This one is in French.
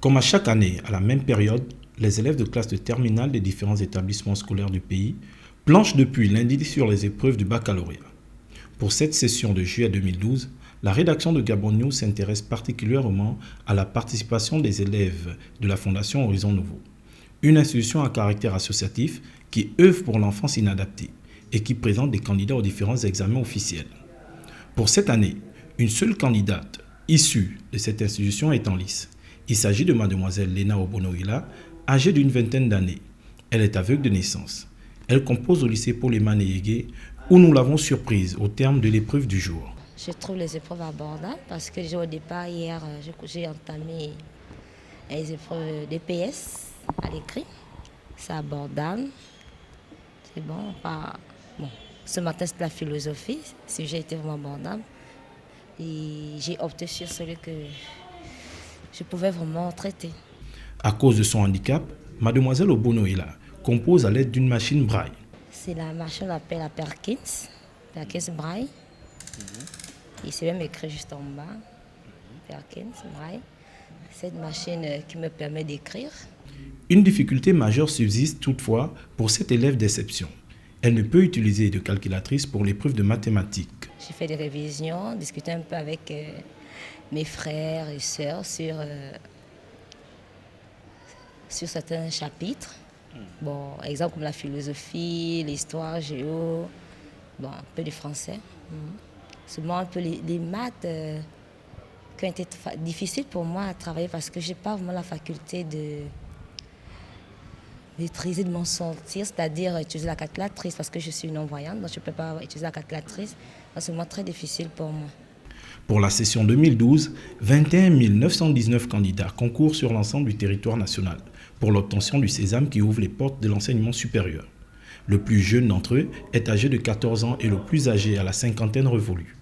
Comme à chaque année, à la même période, les élèves de classe de terminale des différents établissements scolaires du pays planchent depuis lundi sur les épreuves du baccalauréat. Pour cette session de juillet 2012, la rédaction de Gabon News s'intéresse particulièrement à la participation des élèves de la Fondation Horizon Nouveau, une institution à caractère associatif qui œuvre pour l'enfance inadaptée et qui présente des candidats aux différents examens officiels. Pour cette année, une seule candidate issue de cette institution est en lice. Il s'agit de mademoiselle Léna Obonoïla, âgée d'une vingtaine d'années. Elle est aveugle de naissance. Elle compose au lycée Paul Emmanuel Yégué, où nous l'avons surprise au terme de l'épreuve du jour. Je trouve les épreuves abordables parce que déjà au départ, hier, j'ai entamé les épreuves d'EPS à l'écrit. C'est abordable. C'est bon. Bon. Ce matin, c'est la philosophie. Le sujet était vraiment abordable. Et j'ai opté sur celui que je pouvais vraiment traiter. À cause de son handicap, mademoiselle Obonoïla compose à l'aide d'une machine braille. C'est la machine qu'on appelle la Perkins Braille. Et c'est même écrit juste en bas, Perkins Braille. Cette machine qui me permet d'écrire. Une difficulté majeure subsiste toutefois pour cette élève d'exception. Elle ne peut utiliser de calculatrice pour l'épreuve de mathématiques. J'ai fait des révisions, discuté un peu avec mes frères et sœurs sur certains chapitres. Bon, exemple comme la philosophie, l'histoire, géo, bon, un peu du français. Seulement un peu les maths qui ont été difficiles pour moi à travailler parce que je n'ai pas vraiment la faculté de maîtriser, de m'en sortir, c'est-à-dire utiliser la calculatrice parce que je suis non-voyante, donc je ne peux pas utiliser la calculatrice. C'est vraiment très difficile pour moi. Pour la session 2012, 21 919 candidats concourent sur l'ensemble du territoire national pour l'obtention du sésame qui ouvre les portes de l'enseignement supérieur. Le plus jeune d'entre eux est âgé de 14 ans et le plus âgé à la cinquantaine révolue.